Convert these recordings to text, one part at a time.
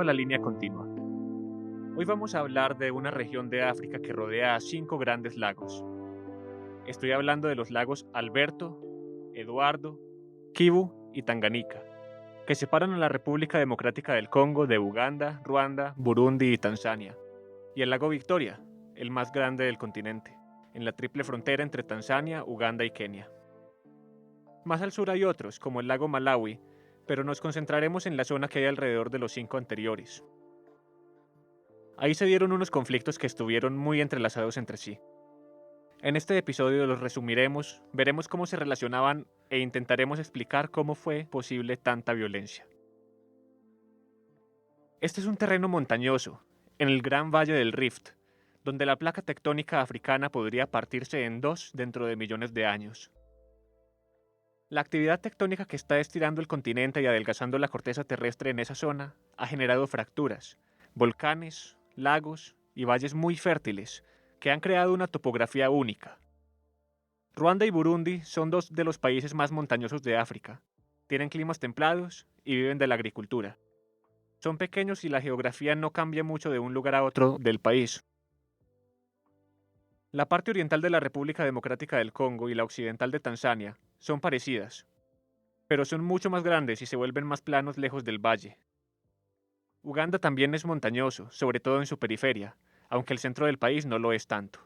a la línea continua. Hoy vamos a hablar de una región de África que rodea a 5 grandes lagos. Estoy hablando de los lagos Alberto, Eduardo, Kivu y Tanganika, que separan a la República Democrática del Congo de Uganda, Ruanda, Burundi y Tanzania, y el lago Victoria, el más grande del continente, en la triple frontera entre Tanzania, Uganda y Kenia. Más al sur hay otros, como el lago Malawi, pero nos concentraremos en la zona que hay alrededor de los 5 anteriores. Ahí se dieron unos conflictos que estuvieron muy entrelazados entre sí. En este episodio los resumiremos, veremos cómo se relacionaban e intentaremos explicar cómo fue posible tanta violencia. Este es un terreno montañoso, en el Gran Valle del Rift, donde la placa tectónica africana podría partirse en dos dentro de millones de años. La actividad tectónica que está estirando el continente y adelgazando la corteza terrestre en esa zona ha generado fracturas, volcanes, lagos y valles muy fértiles que han creado una topografía única. Ruanda y Burundi son dos de los países más montañosos de África. Tienen climas templados y viven de la agricultura. Son pequeños y la geografía no cambia mucho de un lugar a otro del país. La parte oriental de la República Democrática del Congo y la occidental de Tanzania son parecidas, pero son mucho más grandes y se vuelven más planos lejos del valle. Uganda también es montañoso, sobre todo en su periferia, aunque el centro del país no lo es tanto.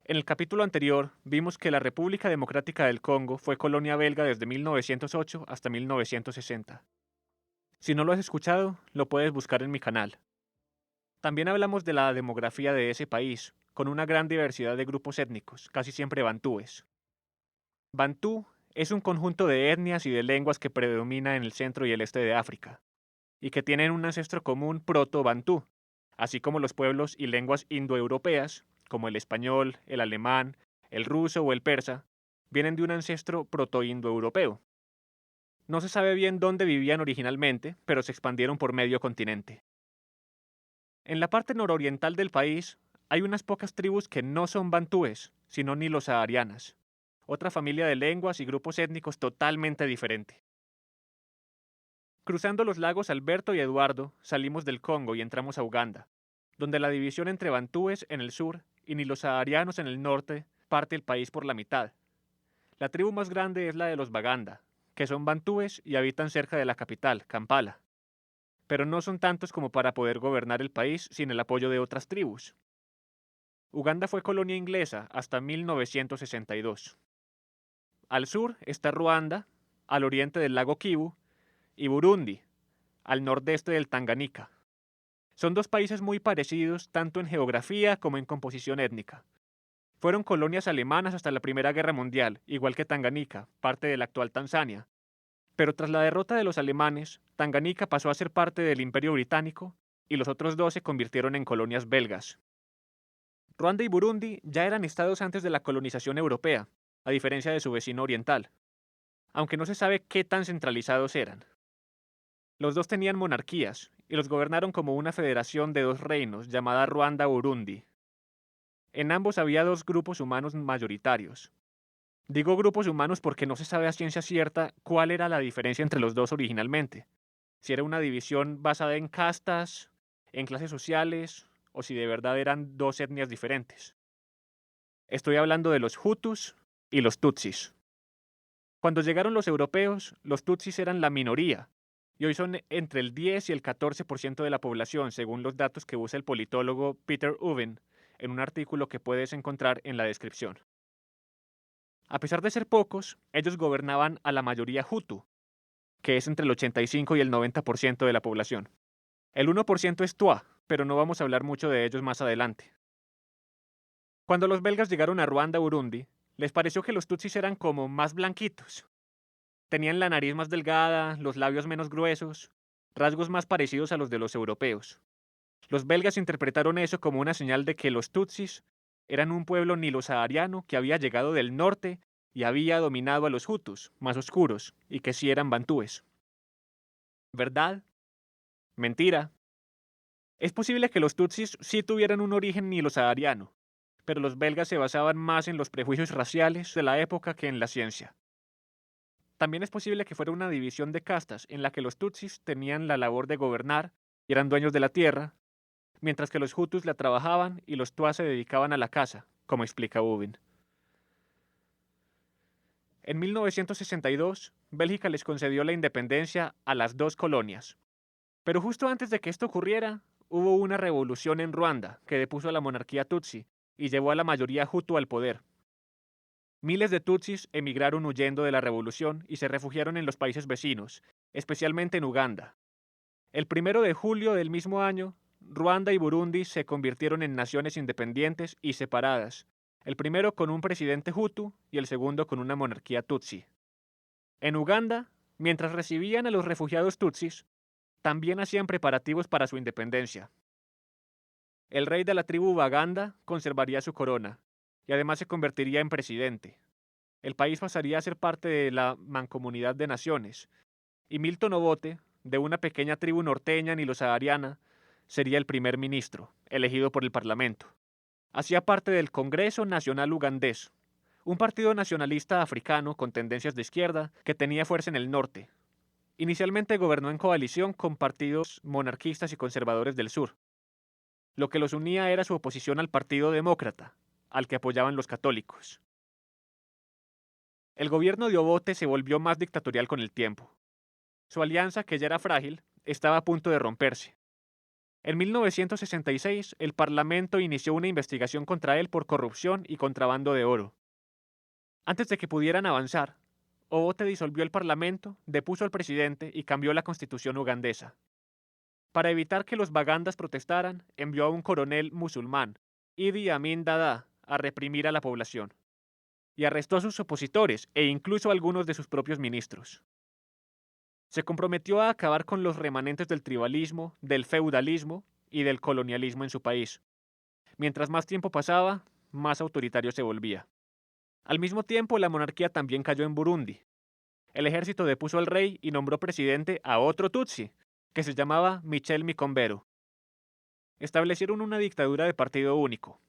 En el capítulo anterior vimos que la República Democrática del Congo fue colonia belga desde 1908 hasta 1960. Si no lo has escuchado, lo puedes buscar en mi canal. También hablamos de la demografía de ese país, con una gran diversidad de grupos étnicos, casi siempre bantúes. Bantú es un conjunto de etnias y de lenguas que predomina en el centro y el este de África, y que tienen un ancestro común proto-bantú, así como los pueblos y lenguas indoeuropeas, como el español, el alemán, el ruso o el persa, vienen de un ancestro proto-indoeuropeo. No se sabe bien dónde vivían originalmente, pero se expandieron por medio continente. En la parte nororiental del país hay unas pocas tribus que no son bantúes, sino nilo-saharianas, otra familia de lenguas y grupos étnicos totalmente diferente. Cruzando los lagos Alberto y Eduardo, salimos del Congo y entramos a Uganda, donde la división entre bantúes en el sur y nilo-saharianos en el norte parte el país por la mitad. La tribu más grande es la de los Baganda, que son bantúes y habitan cerca de la capital, Kampala, pero no son tantos como para poder gobernar el país sin el apoyo de otras tribus. Uganda fue colonia inglesa hasta 1962. Al sur está Ruanda, al oriente del lago Kivu, y Burundi, al nordeste del Tanganika. Son dos países muy parecidos tanto en geografía como en composición étnica. Fueron colonias alemanas hasta la Primera Guerra Mundial, igual que Tanganika, parte de la actual Tanzania. Pero tras la derrota de los alemanes, Tanganika pasó a ser parte del Imperio Británico y los otros dos se convirtieron en colonias belgas. Ruanda y Burundi ya eran estados antes de la colonización europea, a diferencia de su vecino oriental, aunque no se sabe qué tan centralizados eran. Los dos tenían monarquías y los gobernaron como una federación de dos reinos llamada Ruanda-Burundi. En ambos había dos grupos humanos mayoritarios. Digo grupos humanos porque no se sabe a ciencia cierta cuál era la diferencia entre los dos originalmente. Si era una división basada en castas, en clases sociales, o si de verdad eran dos etnias diferentes. Estoy hablando de los Hutus y los Tutsis. Cuando llegaron los europeos, los Tutsis eran la minoría, y hoy son entre el 10 y el 14% de la población, según los datos que usa el politólogo Peter Uven en un artículo que puedes encontrar en la descripción. A pesar de ser pocos, ellos gobernaban a la mayoría Hutu, que es entre el 85 y el 90% de la población. El 1% es Twa, pero no vamos a hablar mucho de ellos más adelante. Cuando los belgas llegaron a Ruanda-Burundi, les pareció que los Tutsis eran como más blanquitos. Tenían la nariz más delgada, los labios menos gruesos, rasgos más parecidos a los de los europeos. Los belgas interpretaron eso como una señal de que los Tutsis eran un pueblo nilo-sahariano que había llegado del norte y había dominado a los Hutus, más oscuros, y que sí eran bantúes. ¿Verdad? Mentira. Es posible que los Tutsis sí tuvieran un origen nilo-sahariano, pero los belgas se basaban más en los prejuicios raciales de la época que en la ciencia. También es posible que fuera una división de castas en la que los Tutsis tenían la labor de gobernar y eran dueños de la tierra, mientras que los Hutus la trabajaban y los Twa se dedicaban a la caza, como explica Ubin. En 1962, Bélgica les concedió la independencia a las dos colonias. Pero justo antes de que esto ocurriera, hubo una revolución en Ruanda que depuso a la monarquía Tutsi y llevó a la mayoría Hutu al poder. Miles de Tutsis emigraron huyendo de la revolución y se refugiaron en los países vecinos, especialmente en Uganda. El 1 de julio del mismo año, Ruanda y Burundi se convirtieron en naciones independientes y separadas, el primero con un presidente Hutu y el segundo con una monarquía Tutsi. En Uganda, mientras recibían a los refugiados Tutsis, también hacían preparativos para su independencia. El rey de la tribu Baganda conservaría su corona y además se convertiría en presidente. El país pasaría a ser parte de la Mancomunidad de Naciones, y Milton Obote, de una pequeña tribu norteña nilo-sahariana, sería el primer ministro, elegido por el Parlamento. Hacía parte del Congreso Nacional Ugandés, un partido nacionalista africano con tendencias de izquierda que tenía fuerza en el norte. Inicialmente gobernó en coalición con partidos monarquistas y conservadores del sur. Lo que los unía era su oposición al Partido Demócrata, al que apoyaban los católicos. El gobierno de Obote se volvió más dictatorial con el tiempo. Su alianza, que ya era frágil, estaba a punto de romperse. En 1966, el Parlamento inició una investigación contra él por corrupción y contrabando de oro. Antes de que pudieran avanzar, Obote disolvió el Parlamento, depuso al presidente y cambió la constitución ugandesa. Para evitar que los bagandas protestaran, envió a un coronel musulmán, Idi Amin Dada, a reprimir a la población. Y arrestó a sus opositores e incluso a algunos de sus propios ministros. Se comprometió a acabar con los remanentes del tribalismo, del feudalismo y del colonialismo en su país. Mientras más tiempo pasaba, más autoritario se volvía. Al mismo tiempo, la monarquía también cayó en Burundi. El ejército depuso al rey y nombró presidente a otro Tutsi, que se llamaba Michel Micombero. Establecieron una dictadura de partido único.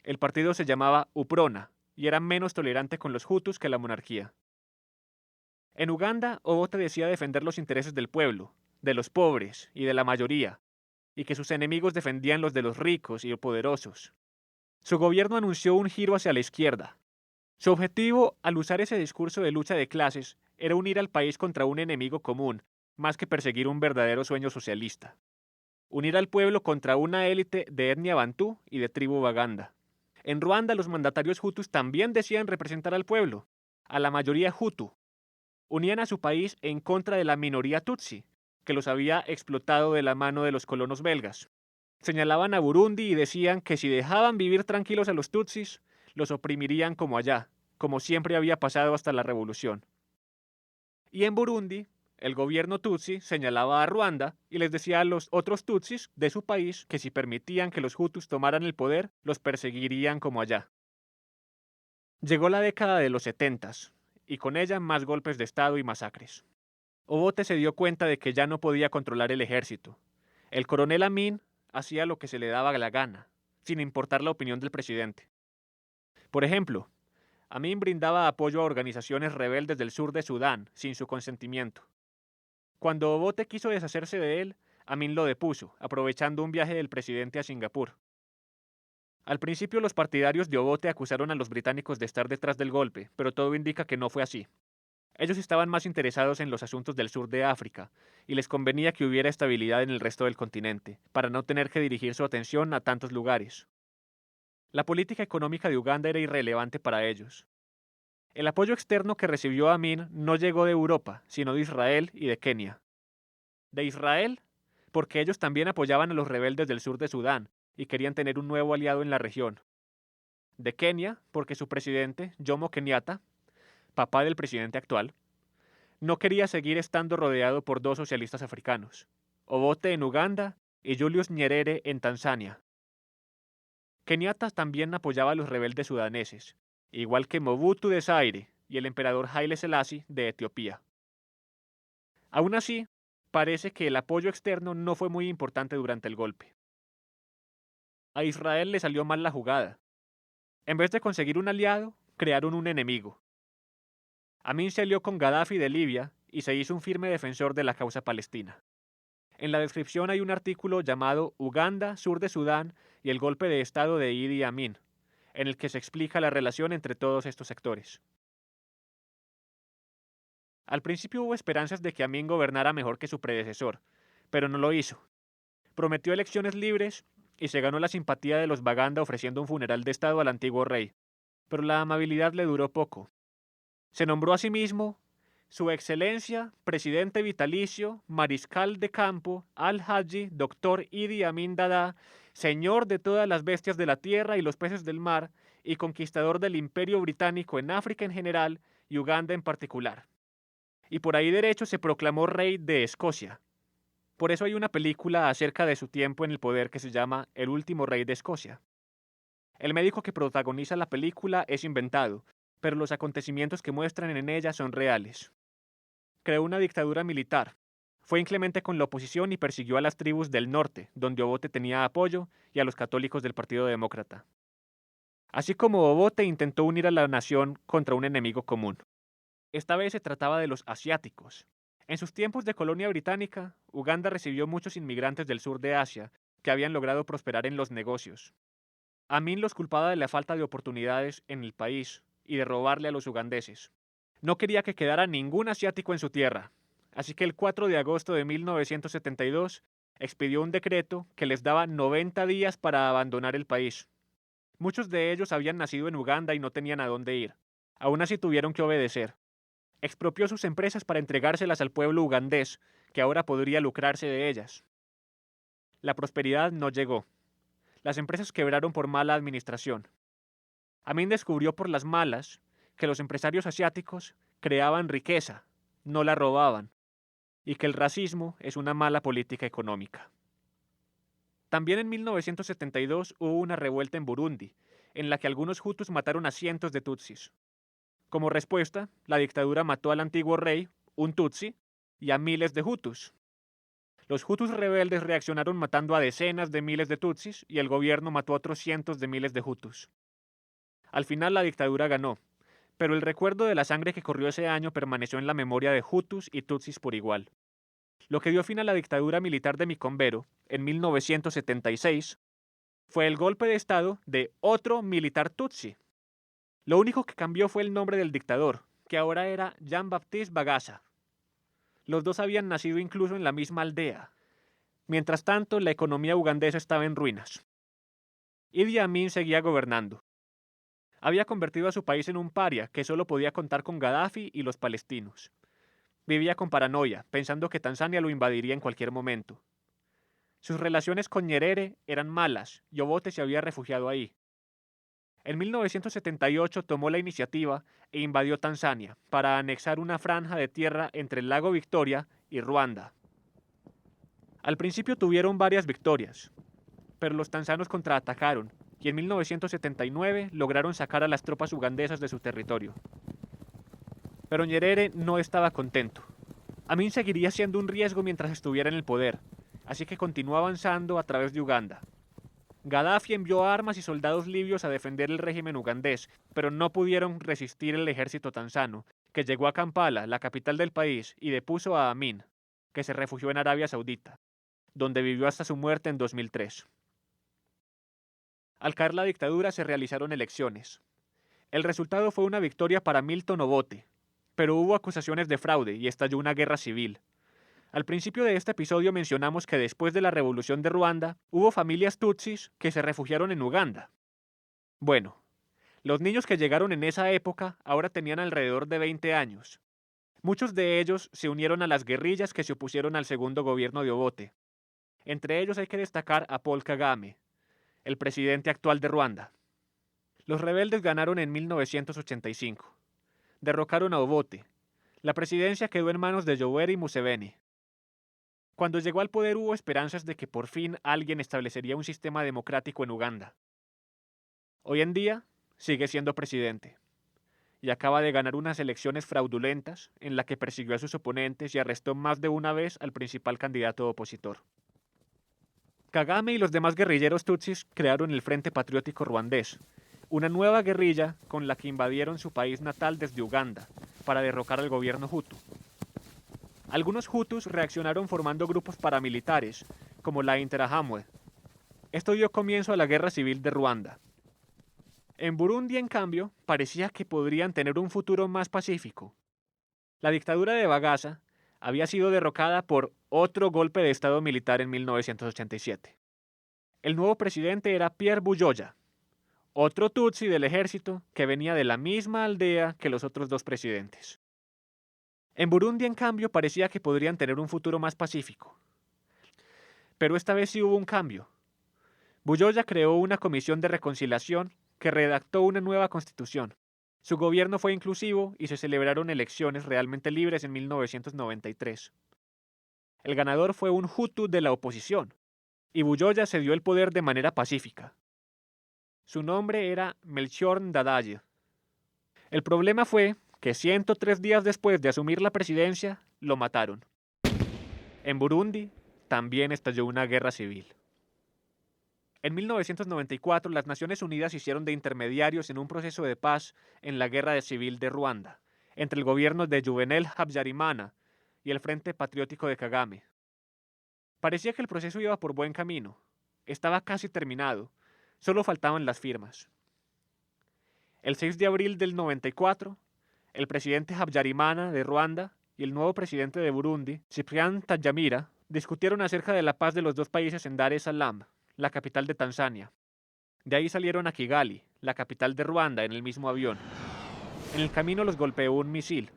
El partido se llamaba UPRONA y era menos tolerante con los Hutus que la monarquía. En Uganda, Obote decía defender los intereses del pueblo, de los pobres y de la mayoría, y que sus enemigos defendían los de los ricos y poderosos. Su gobierno anunció un giro hacia la izquierda. Su objetivo, al usar ese discurso de lucha de clases, era unir al país contra un enemigo común, más que perseguir un verdadero sueño socialista. Unir al pueblo contra una élite de etnia bantú y de tribu baganda. En Ruanda, los mandatarios hutus también decían representar al pueblo, a la mayoría hutu. Unían a su país en contra de la minoría tutsi, que los había explotado de la mano de los colonos belgas. Señalaban a Burundi y decían que si dejaban vivir tranquilos a los tutsis, los oprimirían como allá, como siempre había pasado hasta la revolución. Y en Burundi, el gobierno tutsi señalaba a Ruanda y les decía a los otros tutsis de su país que si permitían que los hutus tomaran el poder, los perseguirían como allá. Llegó la década de los 70s, y con ella más golpes de Estado y masacres. Obote se dio cuenta de que ya no podía controlar el ejército. El coronel Amin hacía lo que se le daba la gana, sin importar la opinión del presidente. Por ejemplo, Amin brindaba apoyo a organizaciones rebeldes del sur de Sudán, sin su consentimiento. Cuando Obote quiso deshacerse de él, Amin lo depuso, aprovechando un viaje del presidente a Singapur. Al principio los partidarios de Obote acusaron a los británicos de estar detrás del golpe, pero todo indica que no fue así. Ellos estaban más interesados en los asuntos del sur de África, y les convenía que hubiera estabilidad en el resto del continente, para no tener que dirigir su atención a tantos lugares. La política económica de Uganda era irrelevante para ellos. El apoyo externo que recibió Amin no llegó de Europa, sino de Israel y de Kenia. De Israel, porque ellos también apoyaban a los rebeldes del sur de Sudán y querían tener un nuevo aliado en la región. De Kenia, porque su presidente, Jomo Kenyatta, papá del presidente actual, no quería seguir estando rodeado por dos socialistas africanos, Obote en Uganda y Julius Nyerere en Tanzania. Kenyatta también apoyaba a los rebeldes sudaneses, igual que Mobutu de Zaire y el emperador Haile Selassie de Etiopía. Aún así, parece que el apoyo externo no fue muy importante durante el golpe. A Israel le salió mal la jugada. En vez de conseguir un aliado, crearon un enemigo. Amin se alió con Gaddafi de Libia y se hizo un firme defensor de la causa palestina. En la descripción hay un artículo llamado Uganda, sur de Sudán y el golpe de estado de Idi Amin, en el que se explica la relación entre todos estos sectores. Al principio hubo esperanzas de que Amin gobernara mejor que su predecesor, pero no lo hizo. Prometió elecciones libres y se ganó la simpatía de los Baganda ofreciendo un funeral de estado al antiguo rey, pero la amabilidad le duró poco. Se nombró a sí mismo Su Excelencia, Presidente Vitalicio, Mariscal de Campo, Al-Haji, Dr. Idi Amin Dada, Señor de todas las bestias de la tierra y los peces del mar, y conquistador del Imperio Británico en África en general y Uganda en particular. Y por ahí derecho se proclamó rey de Escocia. Por eso hay una película acerca de su tiempo en el poder que se llama El último rey de Escocia. El médico que protagoniza la película es inventado, pero los acontecimientos que muestran en ella son reales. Creó una dictadura militar. Fue inclemente con la oposición y persiguió a las tribus del norte, donde Obote tenía apoyo, y a los católicos del Partido Demócrata. Así como Obote intentó unir a la nación contra un enemigo común. Esta vez se trataba de los asiáticos. En sus tiempos de colonia británica, Uganda recibió muchos inmigrantes del sur de Asia que habían logrado prosperar en los negocios. Amin los culpaba de la falta de oportunidades en el país y de robarle a los ugandeses. No quería que quedara ningún asiático en su tierra, así que el 4 de agosto de 1972 expidió un decreto que les daba 90 días para abandonar el país. Muchos de ellos habían nacido en Uganda y no tenían a dónde ir. Aún así tuvieron que obedecer. Expropió sus empresas para entregárselas al pueblo ugandés, que ahora podría lucrarse de ellas. La prosperidad no llegó. Las empresas quebraron por mala administración. Amin descubrió por las malas que los empresarios asiáticos creaban riqueza, no la robaban, y que el racismo es una mala política económica. También en 1972 hubo una revuelta en Burundi, en la que algunos hutus mataron a cientos de tutsis. Como respuesta, la dictadura mató al antiguo rey, un tutsi, y a miles de hutus. Los hutus rebeldes reaccionaron matando a decenas de miles de tutsis y el gobierno mató a otros cientos de miles de hutus. Al final la dictadura ganó, pero el recuerdo de la sangre que corrió ese año permaneció en la memoria de hutus y tutsis por igual. Lo que dio fin a la dictadura militar de Micombero, en 1976, fue el golpe de estado de otro militar tutsi. Lo único que cambió fue el nombre del dictador, que ahora era Jean-Baptiste Bagaza. Los dos habían nacido incluso en la misma aldea. Mientras tanto, la economía ugandesa estaba en ruinas. Idi Amin seguía gobernando. Había convertido a su país en un paria que solo podía contar con Gaddafi y los palestinos. Vivía con paranoia, pensando que Tanzania lo invadiría en cualquier momento. Sus relaciones con Nyerere eran malas y Obote se había refugiado ahí. En 1978 tomó la iniciativa e invadió Tanzania para anexar una franja de tierra entre el lago Victoria y Ruanda. Al principio tuvieron varias victorias, pero los tanzanos contraatacaron y en 1979 lograron sacar a las tropas ugandesas de su territorio. Pero Nyerere no estaba contento. Amin seguiría siendo un riesgo mientras estuviera en el poder, así que continuó avanzando a través de Uganda. Gaddafi envió armas y soldados libios a defender el régimen ugandés, pero no pudieron resistir el ejército tanzano, que llegó a Kampala, la capital del país, y depuso a Amin, que se refugió en Arabia Saudita, donde vivió hasta su muerte en 2003. Al caer la dictadura se realizaron elecciones. El resultado fue una victoria para Milton Obote, pero hubo acusaciones de fraude y estalló una guerra civil. Al principio de este episodio mencionamos que después de la revolución de Ruanda, hubo familias tutsis que se refugiaron en Uganda. Bueno, los niños que llegaron en esa época ahora tenían alrededor de 20 años. Muchos de ellos se unieron a las guerrillas que se opusieron al segundo gobierno de Obote. Entre ellos hay que destacar a Paul Kagame, el presidente actual de Ruanda. Los rebeldes ganaron en 1985. Derrocaron a Obote. La presidencia quedó en manos de Yoweri Museveni. Cuando llegó al poder hubo esperanzas de que por fin alguien establecería un sistema democrático en Uganda. Hoy en día sigue siendo presidente y acaba de ganar unas elecciones fraudulentas en las que persiguió a sus oponentes y arrestó más de una vez al principal candidato opositor. Kagame y los demás guerrilleros tutsis crearon el Frente Patriótico Ruandés, una nueva guerrilla con la que invadieron su país natal desde Uganda para derrocar al gobierno hutu. Algunos hutus reaccionaron formando grupos paramilitares, como la Interahamwe. Esto dio comienzo a la Guerra Civil de Ruanda. En Burundi, en cambio, parecía que podrían tener un futuro más pacífico. La dictadura de Bagaza había sido derrocada por otro golpe de estado militar en 1987. El nuevo presidente era Pierre Buyoya, otro tutsi del ejército que venía de la misma aldea que los otros dos presidentes. En Burundi, en cambio, parecía que podrían tener un futuro más pacífico. Pero esta vez sí hubo un cambio. Buyoya creó una comisión de reconciliación que redactó una nueva constitución. Su gobierno fue inclusivo y se celebraron elecciones realmente libres en 1993. El ganador fue un hutu de la oposición, y Buyoya se dio el poder de manera pacífica. Su nombre era Melchior Ndadaye. El problema fue que 103 días después de asumir la presidencia, lo mataron. En Burundi también estalló una guerra civil. En 1994, las Naciones Unidas hicieron de intermediarios en un proceso de paz en la guerra civil de Ruanda, entre el gobierno de Juvenal Habyarimana y el Frente Patriótico de Kagame. Parecía que el proceso iba por buen camino. Estaba casi terminado. Solo faltaban las firmas. El 6 de abril del 94, el presidente Habyarimana de Ruanda y el nuevo presidente de Burundi, Cyprien Ntaryamira, discutieron acerca de la paz de los dos países en Dar es Salaam, la capital de Tanzania. De ahí salieron a Kigali, la capital de Ruanda, en el mismo avión. En el camino los golpeó un misil.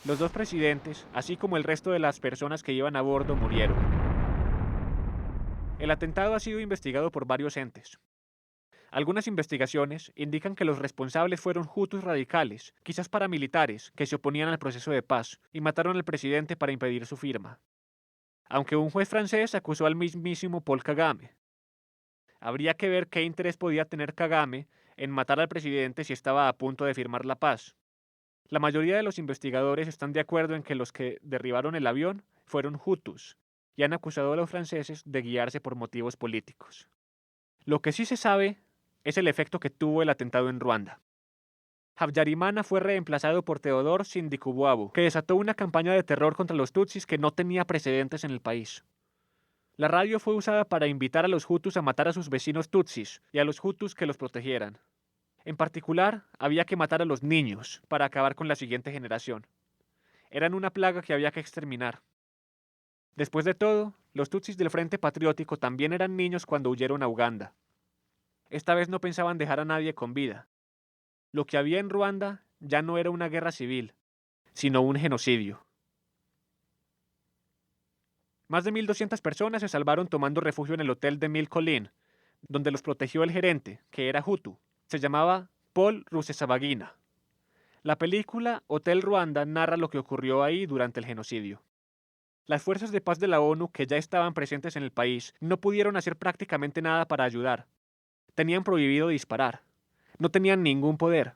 Los dos presidentes, así como el resto de las personas que iban a bordo, murieron. El atentado ha sido investigado por varios entes. Algunas investigaciones indican que los responsables fueron hutus radicales, quizás paramilitares, que se oponían al proceso de paz y mataron al presidente para impedir su firma. Aunque un juez francés acusó al mismísimo Paul Kagame. Habría que ver qué interés podía tener Kagame en matar al presidente si estaba a punto de firmar la paz. La mayoría de los investigadores están de acuerdo en que los que derribaron el avión fueron hutus y han acusado a los franceses de guiarse por motivos políticos. Lo que sí se sabe es el efecto que tuvo el atentado en Ruanda. Habyarimana fue reemplazado por Theodore Sindikubwabo, que desató una campaña de terror contra los tutsis que no tenía precedentes en el país. La radio fue usada para invitar a los hutus a matar a sus vecinos tutsis y a los hutus que los protegieran. En particular, había que matar a los niños para acabar con la siguiente generación. Eran una plaga que había que exterminar. Después de todo, los tutsis del Frente Patriótico también eran niños cuando huyeron a Uganda. Esta vez no pensaban dejar a nadie con vida. Lo que había en Ruanda ya no era una guerra civil, sino un genocidio. Más de 1.200 personas se salvaron tomando refugio en el hotel de Mille Collines, donde los protegió el gerente, que era hutu. Se llamaba Paul Rusesabagina. La película Hotel Ruanda narra lo que ocurrió ahí durante el genocidio. Las fuerzas de paz de la ONU, que ya estaban presentes en el país, no pudieron hacer prácticamente nada para ayudar. Tenían prohibido disparar. No tenían ningún poder.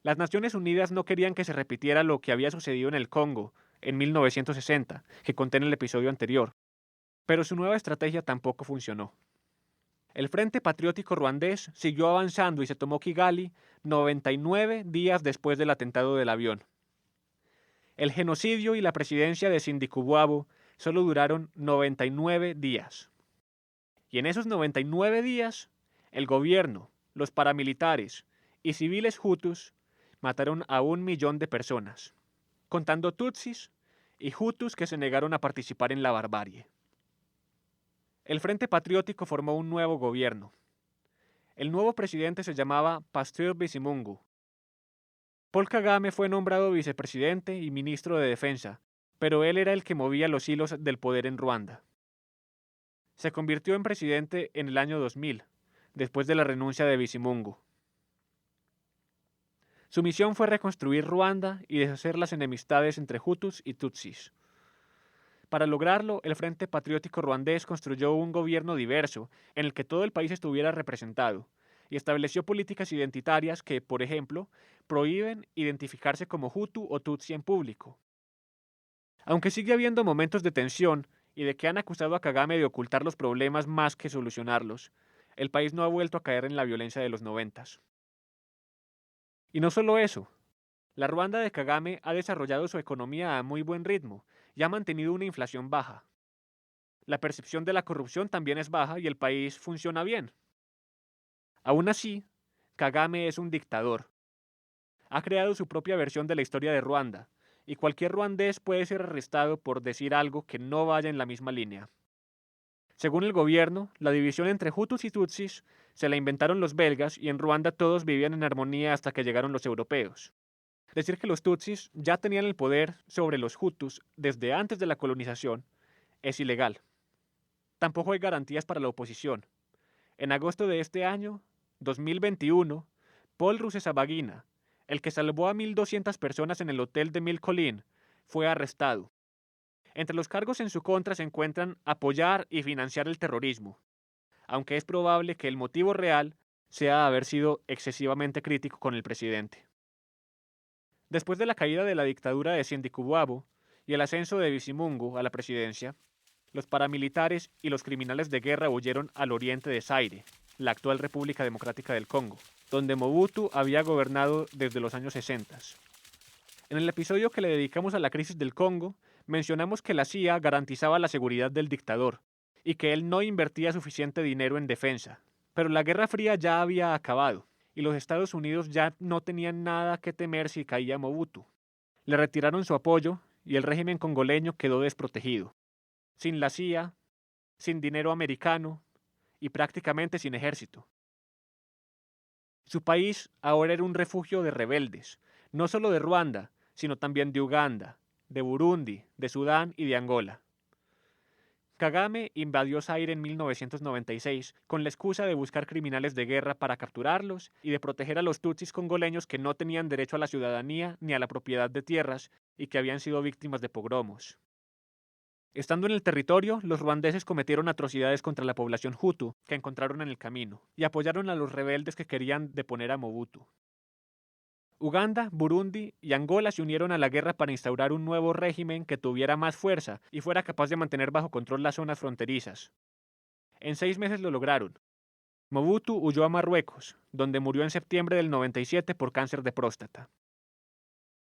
Las Naciones Unidas no querían que se repitiera lo que había sucedido en el Congo en 1960, que conté en el episodio anterior. Pero su nueva estrategia tampoco funcionó. El Frente Patriótico ruandés siguió avanzando y se tomó Kigali 99 días después del atentado del avión. El genocidio y la presidencia de Sindikubwabo solo duraron 99 días. Y en esos 99 días, el gobierno, los paramilitares y civiles hutus mataron a 1 millón de personas, contando tutsis y hutus que se negaron a participar en la barbarie. El Frente Patriótico formó un nuevo gobierno. El nuevo presidente se llamaba Pasteur Bizimungu. Paul Kagame fue nombrado vicepresidente y ministro de Defensa, pero él era el que movía los hilos del poder en Ruanda. Se convirtió en presidente en el año 2000, después de la renuncia de Bizimungu. Su misión fue reconstruir Ruanda y deshacer las enemistades entre hutus y tutsis. Para lograrlo, el Frente Patriótico ruandés construyó un gobierno diverso, en el que todo el país estuviera representado, y estableció políticas identitarias que, por ejemplo, prohíben identificarse como hutu o tutsi en público. Aunque sigue habiendo momentos de tensión y de que han acusado a Kagame de ocultar los problemas más que solucionarlos, el país no ha vuelto a caer en la violencia de los 90. Y no solo eso, la Ruanda de Kagame ha desarrollado su economía a muy buen ritmo y ha mantenido una inflación baja. La percepción de la corrupción también es baja y el país funciona bien. Aún así, Kagame es un dictador. Ha creado su propia versión de la historia de Ruanda, y cualquier ruandés puede ser arrestado por decir algo que no vaya en la misma línea. Según el gobierno, la división entre Hutus y Tutsis se la inventaron los belgas y en Ruanda todos vivían en armonía hasta que llegaron los europeos. Decir que los Tutsis ya tenían el poder sobre los Hutus desde antes de la colonización es ilegal. Tampoco hay garantías para la oposición. En agosto de este año, 2021, Paul Rusesabagina, el que salvó a 1.200 personas en el hotel de Milcolín, fue arrestado. Entre los cargos en su contra se encuentran apoyar y financiar el terrorismo, aunque es probable que el motivo real sea haber sido excesivamente crítico con el presidente. Después de la caída de la dictadura de Sindikubuabo y el ascenso de Bizimungu a la presidencia, los paramilitares y los criminales de guerra huyeron al oriente de Zaire, la actual República Democrática del Congo, donde Mobutu había gobernado desde los años 60. En el episodio que le dedicamos a la crisis del Congo, mencionamos que la CIA garantizaba la seguridad del dictador y que él no invertía suficiente dinero en defensa. Pero la Guerra Fría ya había acabado y los Estados Unidos ya no tenían nada que temer si caía Mobutu. Le retiraron su apoyo y el régimen congoleño quedó desprotegido, sin la CIA, sin dinero americano y prácticamente sin ejército. Su país ahora era un refugio de rebeldes, no solo de Ruanda, sino también de Uganda, de Burundi, de Sudán y de Angola. Kagame invadió Zaire en 1996 con la excusa de buscar criminales de guerra para capturarlos y de proteger a los tutsis congoleños que no tenían derecho a la ciudadanía ni a la propiedad de tierras y que habían sido víctimas de pogromos. Estando en el territorio, los ruandeses cometieron atrocidades contra la población hutu que encontraron en el camino y apoyaron a los rebeldes que querían deponer a Mobutu. Uganda, Burundi y Angola se unieron a la guerra para instaurar un nuevo régimen que tuviera más fuerza y fuera capaz de mantener bajo control las zonas fronterizas. En 6 meses lo lograron. Mobutu huyó a Marruecos, donde murió en septiembre del 97 por cáncer de próstata.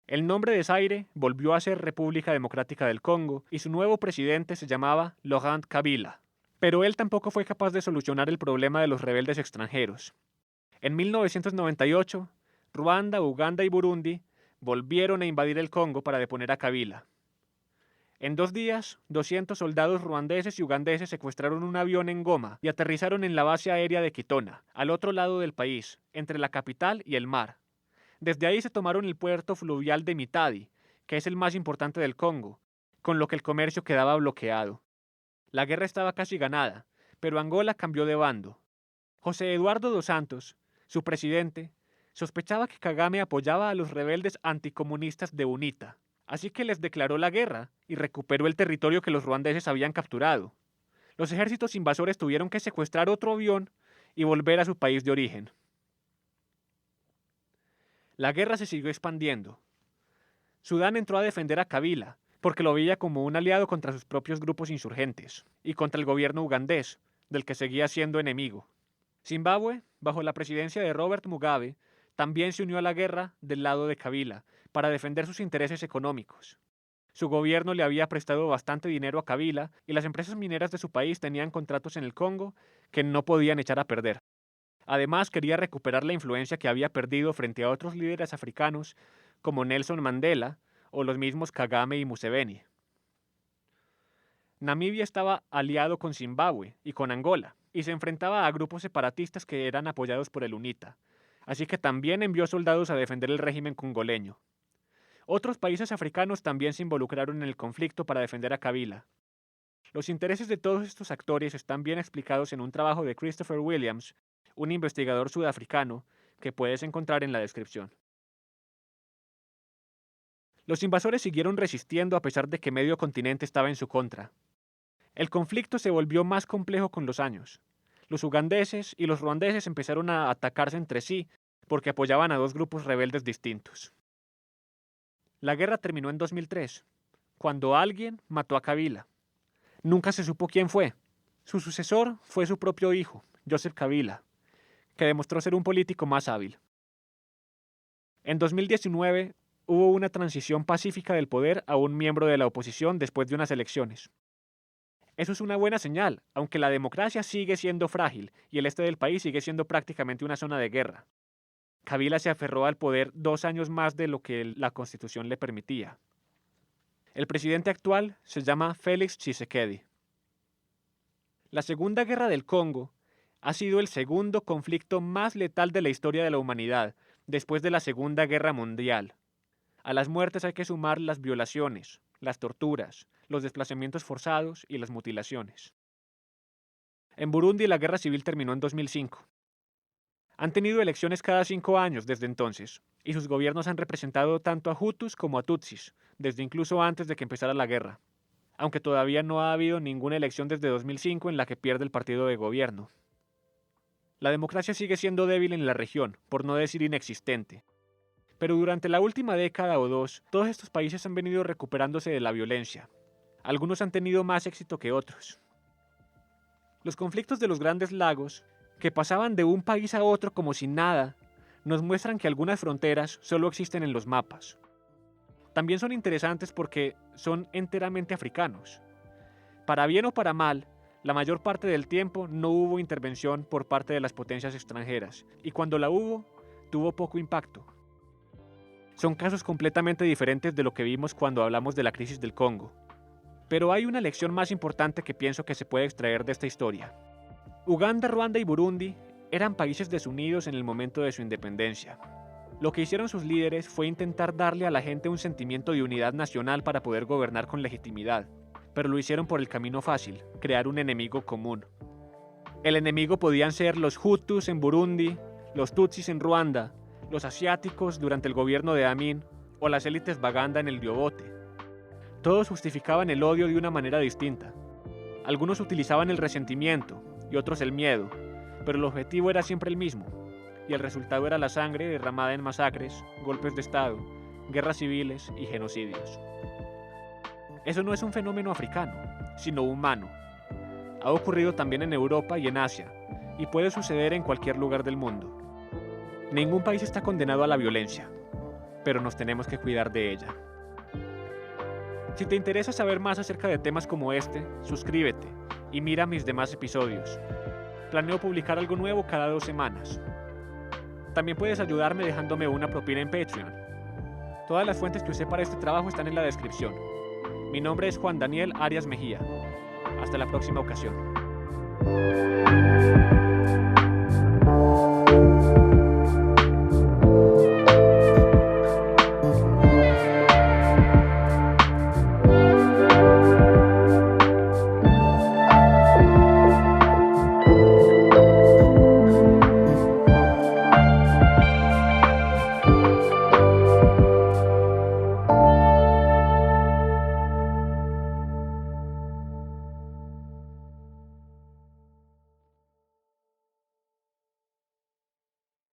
El nombre de Zaire volvió a ser República Democrática del Congo y su nuevo presidente se llamaba Laurent Kabila. Pero él tampoco fue capaz de solucionar el problema de los rebeldes extranjeros. En 1998, Ruanda, Uganda y Burundi volvieron a invadir el Congo para deponer a Kabila. En 2 días, 200 soldados ruandeses y ugandeses secuestraron un avión en Goma y aterrizaron en la base aérea de Kitona, al otro lado del país, entre la capital y el mar. Desde ahí se tomaron el puerto fluvial de Mitadi, que es el más importante del Congo, con lo que el comercio quedaba bloqueado. La guerra estaba casi ganada, pero Angola cambió de bando. José Eduardo dos Santos, su presidente, sospechaba que Kagame apoyaba a los rebeldes anticomunistas de UNITA, así que les declaró la guerra y recuperó el territorio que los ruandeses habían capturado. Los ejércitos invasores tuvieron que secuestrar otro avión y volver a su país de origen. La guerra se siguió expandiendo. Sudán entró a defender a Kabila, porque lo veía como un aliado contra sus propios grupos insurgentes, y contra el gobierno ugandés, del que seguía siendo enemigo. Zimbabue, bajo la presidencia de Robert Mugabe, también se unió a la guerra del lado de Kabila, para defender sus intereses económicos. Su gobierno le había prestado bastante dinero a Kabila y las empresas mineras de su país tenían contratos en el Congo que no podían echar a perder. Además, quería recuperar la influencia que había perdido frente a otros líderes africanos como Nelson Mandela o los mismos Kagame y Museveni. Namibia estaba aliado con Zimbabue y con Angola, y se enfrentaba a grupos separatistas que eran apoyados por el UNITA, así que también envió soldados a defender el régimen congoleño. Otros países africanos también se involucraron en el conflicto para defender a Kabila. Los intereses de todos estos actores están bien explicados en un trabajo de Christopher Williams, un investigador sudafricano, que puedes encontrar en la descripción. Los invasores siguieron resistiendo a pesar de que medio continente estaba en su contra. El conflicto se volvió más complejo con los años. Los ugandeses y los ruandeses empezaron a atacarse entre sí porque apoyaban a 2 grupos rebeldes distintos. La guerra terminó en 2003, cuando alguien mató a Kabila. Nunca se supo quién fue. Su sucesor fue su propio hijo, Joseph Kabila, que demostró ser un político más hábil. En 2019 hubo una transición pacífica del poder a un miembro de la oposición después de unas elecciones. Eso es una buena señal, aunque la democracia sigue siendo frágil y el este del país sigue siendo prácticamente una zona de guerra. Kabila se aferró al poder 2 años más de lo que la constitución le permitía. El presidente actual se llama Félix Tshisekedi. La Segunda Guerra del Congo ha sido el segundo conflicto más letal de la historia de la humanidad, después de la Segunda Guerra Mundial. A las muertes hay que sumar las violaciones, las torturas, los desplazamientos forzados y las mutilaciones. En Burundi la guerra civil terminó en 2005. Han tenido elecciones cada 5 años desde entonces, y sus gobiernos han representado tanto a Hutus como a Tutsis, desde incluso antes de que empezara la guerra, aunque todavía no ha habido ninguna elección desde 2005 en la que pierde el partido de gobierno. La democracia sigue siendo débil en la región, por no decir inexistente. Pero durante la última década o dos, todos estos países han venido recuperándose de la violencia. Algunos han tenido más éxito que otros. Los conflictos de los Grandes Lagos, que pasaban de un país a otro como si nada, nos muestran que algunas fronteras solo existen en los mapas. También son interesantes porque son enteramente africanos. Para bien o para mal, la mayor parte del tiempo no hubo intervención por parte de las potencias extranjeras, y cuando la hubo, tuvo poco impacto. Son casos completamente diferentes de lo que vimos cuando hablamos de la crisis del Congo. Pero hay una lección más importante que pienso que se puede extraer de esta historia. Uganda, Ruanda y Burundi eran países desunidos en el momento de su independencia. Lo que hicieron sus líderes fue intentar darle a la gente un sentimiento de unidad nacional para poder gobernar con legitimidad, pero lo hicieron por el camino fácil, crear un enemigo común. El enemigo podían ser los Hutus en Burundi, los Tutsis en Ruanda, los asiáticos durante el gobierno de Amin o las élites Baganda en el Río Bote. Todos justificaban el odio de una manera distinta. Algunos utilizaban el resentimiento y otros el miedo, pero el objetivo era siempre el mismo, y el resultado era la sangre derramada en masacres, golpes de Estado, guerras civiles y genocidios. Eso no es un fenómeno africano, sino humano. Ha ocurrido también en Europa y en Asia, y puede suceder en cualquier lugar del mundo. Ningún país está condenado a la violencia, pero nos tenemos que cuidar de ella. Si te interesa saber más acerca de temas como este, suscríbete y mira mis demás episodios. Planeo publicar algo nuevo cada 2 semanas. También puedes ayudarme dejándome una propina en Patreon. Todas las fuentes que usé para este trabajo están en la descripción. Mi nombre es Juan Daniel Arias Mejía. Hasta la próxima ocasión.